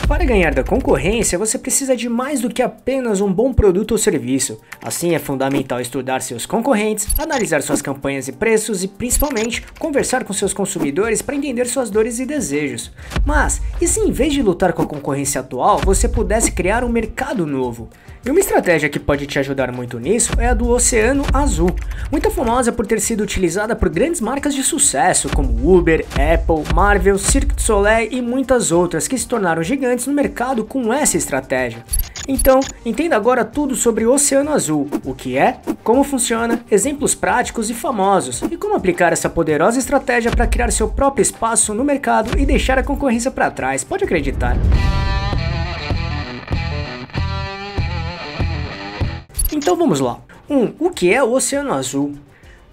Para ganhar da concorrência, você precisa de mais do que apenas um bom produto ou serviço. Assim, é fundamental estudar seus concorrentes, analisar suas campanhas e preços e, principalmente, conversar com seus consumidores para entender suas dores e desejos. Mas, e se em vez de lutar com a concorrência atual, você pudesse criar um mercado novo? E uma estratégia que pode te ajudar muito nisso é a do Oceano Azul, muito famosa por ter sido utilizada por grandes marcas de sucesso como Uber, Apple, Marvel, Cirque du Soleil e muitas outras que se tornaram gigantes no mercado com essa estratégia. Então, entenda agora tudo sobre o Oceano Azul, o que é, como funciona, exemplos práticos e famosos, e como aplicar essa poderosa estratégia para criar seu próprio espaço no mercado e deixar a concorrência para trás, pode acreditar. Então vamos lá. O que é o Oceano Azul?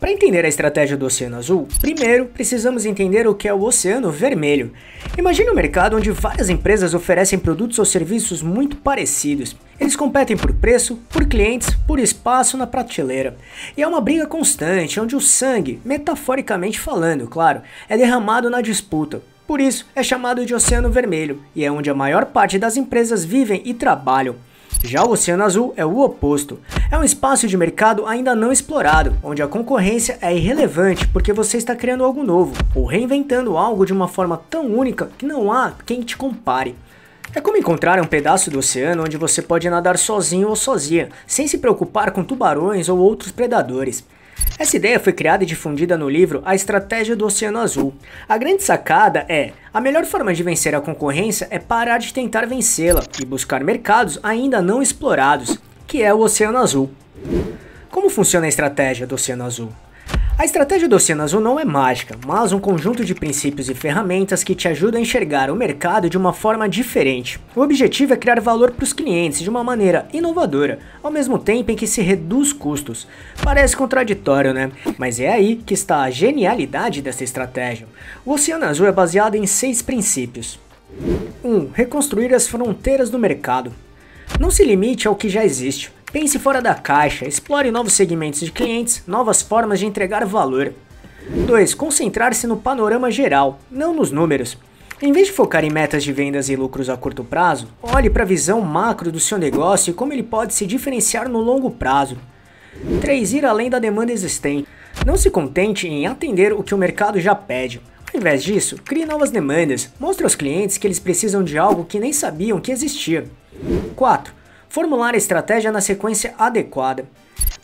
Para entender a estratégia do Oceano Azul, primeiro precisamos entender o que é o Oceano Vermelho. Imagine um mercado onde várias empresas oferecem produtos ou serviços muito parecidos. Eles competem por preço, por clientes, por espaço na prateleira. E é uma briga constante, onde o sangue, metaforicamente falando, claro, é derramado na disputa. Por isso, é chamado de Oceano Vermelho, e é onde a maior parte das empresas vivem e trabalham. Já o Oceano Azul é o oposto. É um espaço de mercado ainda não explorado, onde a concorrência é irrelevante porque você está criando algo novo, ou reinventando algo de uma forma tão única que não há quem te compare. É como encontrar um pedaço do oceano onde você pode nadar sozinho ou sozinha, sem se preocupar com tubarões ou outros predadores. Essa ideia foi criada e difundida no livro A Estratégia do Oceano Azul. A grande sacada é, a melhor forma de vencer a concorrência é parar de tentar vencê-la e buscar mercados ainda não explorados, que é o Oceano Azul. Como funciona a estratégia do Oceano Azul? A estratégia do Oceano Azul não é mágica, mas um conjunto de princípios e ferramentas que te ajudam a enxergar o mercado de uma forma diferente. O objetivo é criar valor para os clientes de uma maneira inovadora, ao mesmo tempo em que se reduz custos. Parece contraditório, né? Mas é aí que está a genialidade dessa estratégia. O Oceano Azul é baseado em 6 princípios. 1. Reconstruir as fronteiras do mercado. Não se limite ao que já existe. Pense fora da caixa, explore novos segmentos de clientes, novas formas de entregar valor. 2. Concentrar-se no panorama geral, não nos números. Em vez de focar em metas de vendas e lucros a curto prazo, olhe para a visão macro do seu negócio e como ele pode se diferenciar no longo prazo. 3. Ir além da demanda existente. Não se contente em atender o que o mercado já pede. Ao invés disso, crie novas demandas, mostre aos clientes que eles precisam de algo que nem sabiam que existia. 4. Formular a estratégia na sequência adequada.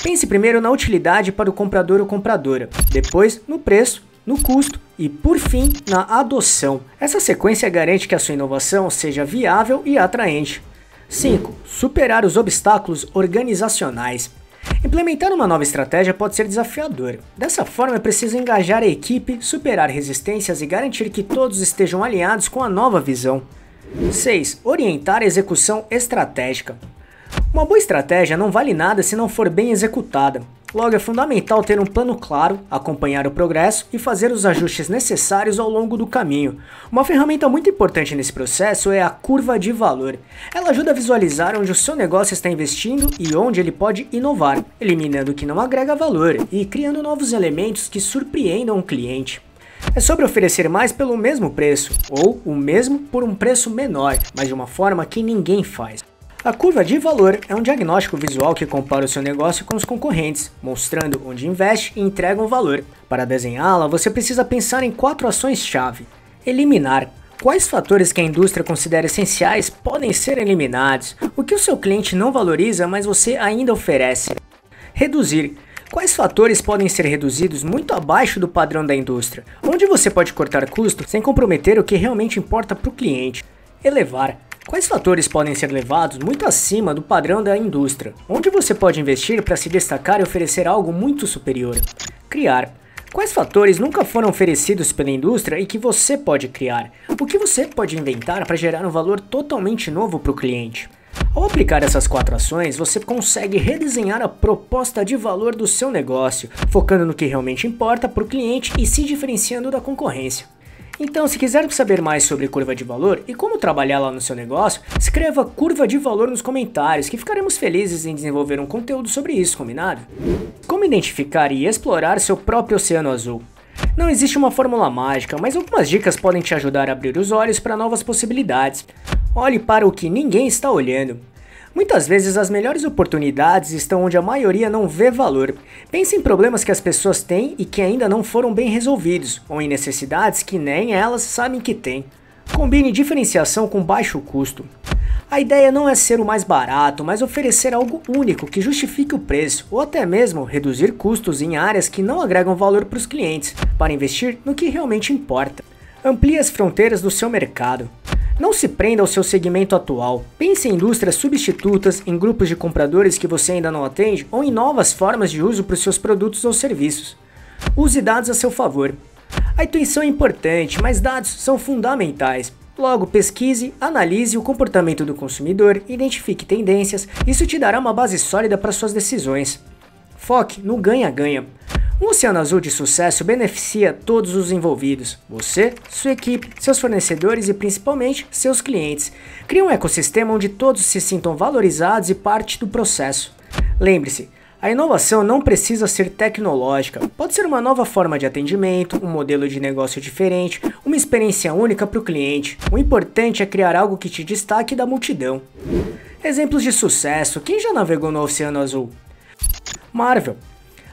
Pense primeiro na utilidade para o comprador ou compradora, depois no preço, no custo e, por fim, na adoção. Essa sequência garante que a sua inovação seja viável e atraente. 5. Superar os obstáculos organizacionais. Implementar uma nova estratégia pode ser desafiador. Dessa forma, é preciso engajar a equipe, superar resistências e garantir que todos estejam alinhados com a nova visão. 6. Orientar a execução estratégica. Uma boa estratégia não vale nada se não for bem executada. Logo, é fundamental ter um plano claro, acompanhar o progresso e fazer os ajustes necessários ao longo do caminho. Uma ferramenta muito importante nesse processo é a curva de valor. Ela ajuda a visualizar onde o seu negócio está investindo e onde ele pode inovar, eliminando o que não agrega valor e criando novos elementos que surpreendam o cliente. É sobre oferecer mais pelo mesmo preço, ou o mesmo por um preço menor, mas de uma forma que ninguém faz. A curva de valor é um diagnóstico visual que compara o seu negócio com os concorrentes, mostrando onde investe e entrega um valor. Para desenhá-la, você precisa pensar em 4 ações-chave. Eliminar. Quais fatores que a indústria considera essenciais podem ser eliminados? O que o seu cliente não valoriza, mas você ainda oferece? Reduzir. Quais fatores podem ser reduzidos muito abaixo do padrão da indústria? Onde você pode cortar custos sem comprometer o que realmente importa para o cliente? Elevar. Quais fatores podem ser levados muito acima do padrão da indústria? Onde você pode investir para se destacar e oferecer algo muito superior? Criar. Quais fatores nunca foram oferecidos pela indústria e que você pode criar? O que você pode inventar para gerar um valor totalmente novo para o cliente? Ao aplicar essas 4 ações, você consegue redesenhar a proposta de valor do seu negócio, focando no que realmente importa para o cliente e se diferenciando da concorrência. Então, se quiser saber mais sobre curva de valor e como trabalhá-la no seu negócio, escreva curva de valor nos comentários que ficaremos felizes em desenvolver um conteúdo sobre isso, combinado? Como identificar e explorar seu próprio Oceano Azul? Não existe uma fórmula mágica, mas algumas dicas podem te ajudar a abrir os olhos para novas possibilidades. Olhe para o que ninguém está olhando. Muitas vezes as melhores oportunidades estão onde a maioria não vê valor. Pense em problemas que as pessoas têm e que ainda não foram bem resolvidos, ou em necessidades que nem elas sabem que têm. Combine diferenciação com baixo custo. A ideia não é ser o mais barato, mas oferecer algo único que justifique o preço, ou até mesmo reduzir custos em áreas que não agregam valor para os clientes, para investir no que realmente importa. Amplie as fronteiras do seu mercado. Não se prenda ao seu segmento atual. Pense em indústrias substitutas, em grupos de compradores que você ainda não atende ou em novas formas de uso para os seus produtos ou serviços. Use dados a seu favor. A intuição é importante, mas dados são fundamentais. Logo, pesquise, analise o comportamento do consumidor, identifique tendências, isso te dará uma base sólida para suas decisões. Foque no ganha-ganha. Um oceano azul de sucesso beneficia todos os envolvidos, você, sua equipe, seus fornecedores e principalmente seus clientes. Crie um ecossistema onde todos se sintam valorizados e parte do processo. Lembre-se, a inovação não precisa ser tecnológica, pode ser uma nova forma de atendimento, um modelo de negócio diferente, uma experiência única para o cliente. O importante é criar algo que te destaque da multidão. Exemplos de sucesso, quem já navegou no Oceano Azul? Marvel.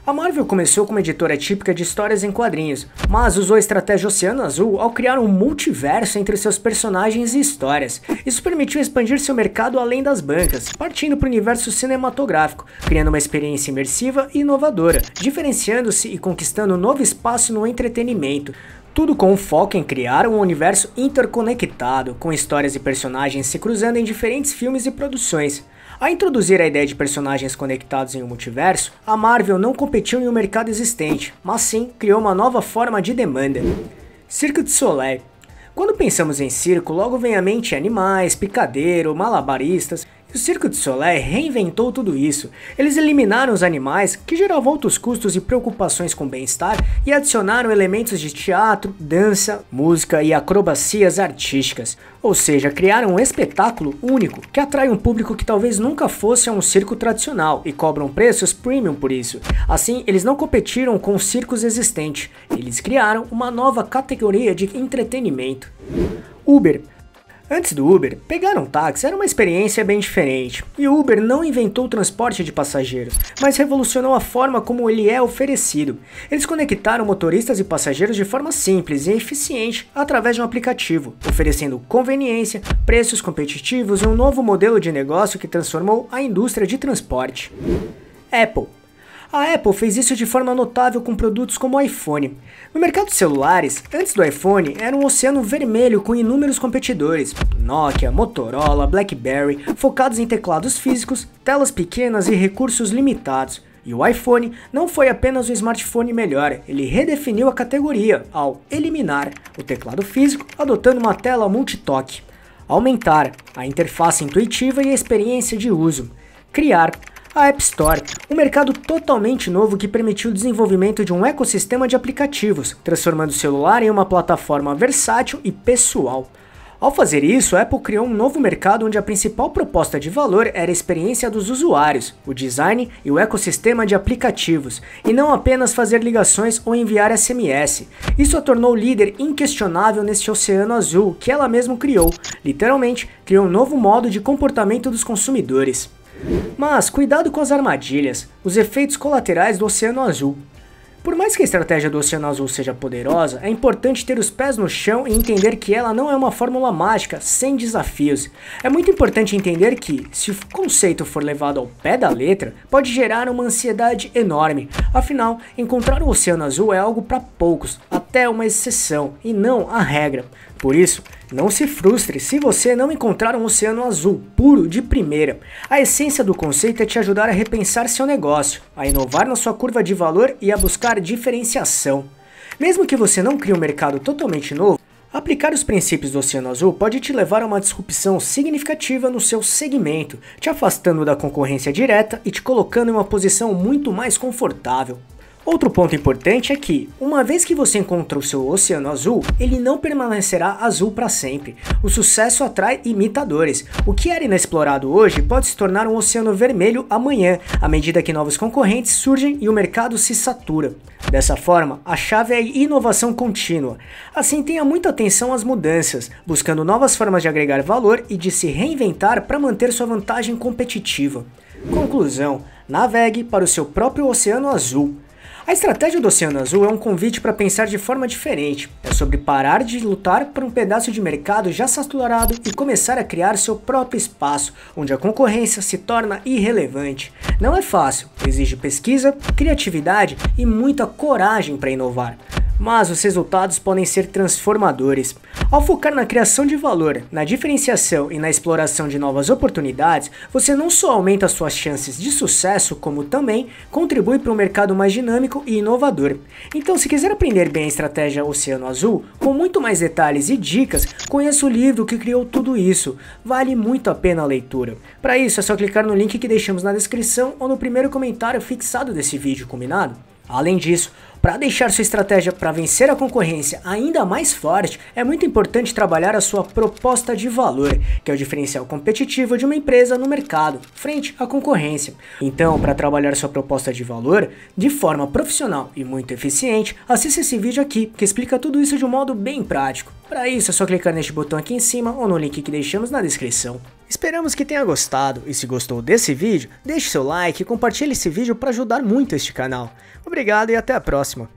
A Marvel começou como editora típica de histórias em quadrinhos, mas usou a estratégia Oceano Azul ao criar um multiverso entre seus personagens e histórias. Isso permitiu expandir seu mercado além das bancas, partindo para o universo cinematográfico, criando uma experiência imersiva e inovadora, diferenciando-se e conquistando um novo espaço no entretenimento. Tudo com um foco em criar um universo interconectado, com histórias e personagens se cruzando em diferentes filmes e produções. Ao introduzir a ideia de personagens conectados em um multiverso, a Marvel não competiu em um mercado existente, mas sim criou uma nova forma de demanda. Cirque du Soleil. Quando pensamos em circo, logo vem à mente animais, picadeiro, malabaristas. E o Cirque du Soleil reinventou tudo isso. Eles eliminaram os animais, que geravam altos custos e preocupações com bem-estar, e adicionaram elementos de teatro, dança, música e acrobacias artísticas. Ou seja, criaram um espetáculo único, que atrai um público que talvez nunca fosse a um circo tradicional, e cobram preços premium por isso. Assim, eles não competiram com os circos existentes, eles criaram uma nova categoria de entretenimento. Uber. Antes do Uber, pegar um táxi era uma experiência bem diferente, e o Uber não inventou o transporte de passageiros, mas revolucionou a forma como ele é oferecido. Eles conectaram motoristas e passageiros de forma simples e eficiente através de um aplicativo, oferecendo conveniência, preços competitivos e um novo modelo de negócio que transformou a indústria de transporte. Apple. A Apple fez isso de forma notável com produtos como o iPhone. No mercado de celulares, antes do iPhone, era um oceano vermelho com inúmeros competidores, Nokia, Motorola, BlackBerry, focados em teclados físicos, telas pequenas e recursos limitados. E o iPhone não foi apenas um smartphone melhor, ele redefiniu a categoria ao eliminar o teclado físico, adotando uma tela multitoque, aumentar a interface intuitiva e a experiência de uso, criar a App Store, um mercado totalmente novo que permitiu o desenvolvimento de um ecossistema de aplicativos, transformando o celular em uma plataforma versátil e pessoal. Ao fazer isso, a Apple criou um novo mercado onde a principal proposta de valor era a experiência dos usuários, o design e o ecossistema de aplicativos, e não apenas fazer ligações ou enviar SMS. Isso a tornou líder inquestionável nesse oceano azul que ela mesma criou, literalmente criou um novo modo de comportamento dos consumidores. Mas cuidado com as armadilhas, os efeitos colaterais do Oceano Azul. Por mais que a estratégia do Oceano Azul seja poderosa, é importante ter os pés no chão e entender que ela não é uma fórmula mágica sem desafios. É muito importante entender que, se o conceito for levado ao pé da letra, pode gerar uma ansiedade enorme. Afinal, encontrar o Oceano Azul é algo para poucos, até uma exceção, e não a regra. Por isso, não se frustre se você não encontrar um oceano azul puro de primeira. A essência do conceito é te ajudar a repensar seu negócio, a inovar na sua curva de valor e a buscar diferenciação. Mesmo que você não crie um mercado totalmente novo, aplicar os princípios do Oceano Azul pode te levar a uma disrupção significativa no seu segmento, te afastando da concorrência direta e te colocando em uma posição muito mais confortável. Outro ponto importante é que, uma vez que você encontra o seu oceano azul, ele não permanecerá azul para sempre. O sucesso atrai imitadores. O que era inexplorado hoje pode se tornar um oceano vermelho amanhã, à medida que novos concorrentes surgem e o mercado se satura. Dessa forma, a chave é a inovação contínua. Assim, tenha muita atenção às mudanças, buscando novas formas de agregar valor e de se reinventar para manter sua vantagem competitiva. Conclusão: navegue para o seu próprio oceano azul. A estratégia do Oceano Azul é um convite para pensar de forma diferente. É sobre parar de lutar por um pedaço de mercado já saturado e começar a criar seu próprio espaço, onde a concorrência se torna irrelevante. Não é fácil, exige pesquisa, criatividade e muita coragem para inovar. Mas os resultados podem ser transformadores. Ao focar na criação de valor, na diferenciação e na exploração de novas oportunidades, você não só aumenta suas chances de sucesso, como também contribui para um mercado mais dinâmico e inovador. Então, se quiser aprender bem a estratégia Oceano Azul, com muito mais detalhes e dicas, conheça o livro que criou tudo isso. Vale muito a pena a leitura. Para isso, é só clicar no link que deixamos na descrição ou no primeiro comentário fixado desse vídeo, combinado? Além disso, para deixar sua estratégia para vencer a concorrência ainda mais forte, é muito importante trabalhar a sua proposta de valor, que é o diferencial competitivo de uma empresa no mercado, frente à concorrência. Então, para trabalhar sua proposta de valor de forma profissional e muito eficiente, assista esse vídeo aqui, que explica tudo isso de um modo bem prático. Para isso, é só clicar neste botão aqui em cima ou no link que deixamos na descrição. Esperamos que tenha gostado, e se gostou desse vídeo, deixe seu like e compartilhe esse vídeo para ajudar muito este canal. Obrigado e até a próxima!